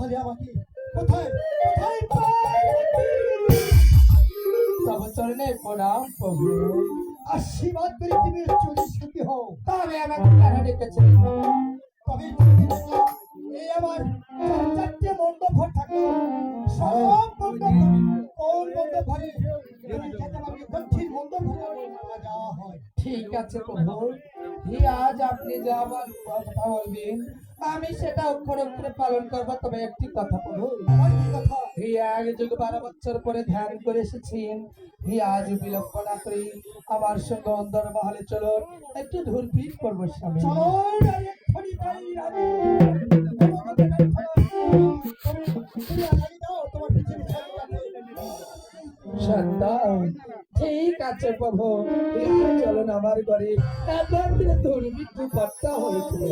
তাহলে আমাকে কোথায় কোথায় তবে চরণে প্রণাম প্রভু। আশীর্বাদ করে তুমি চলে সুখী হও। তবে আমাকে কেন ডেকেছেন? তবে তুমি দেখলাম এই আমার চারটে মণ্ডপ ঘর থাকে, সব মণ্ডপ কোন মণ্ডপ ঘরে তুমি যেতে পারবে, দক্ষিণ মণ্ডপ ঘরে যাওয়া হয়। ঠিক আছে প্রভু, আজ আপনি যা আমার কথা বলবেন আমি সেটা অক্ষরে অক্ষরে পালন করবো। তবে একটি কথা প্রভু, আমার কি কথা? আগে যুগ 12 বছর পরে ধ্যান করে এসেছেন, আজ বিলম্ব না করে আমার সঙ্গে অন্দর মহলে চলুন, একটু ধূরপিট করবো স্বামী। চলো না, এক্ষুনি তাই রাজি। কোনো কথা নাই, তুমি আগামী দাও, তোমার পিছনে পিছনে যাবে। সন্তান, ঠিক আছে প্রভু, চলুন আমার ঘরে। এত ধূরপিট করতে হয়েছিল।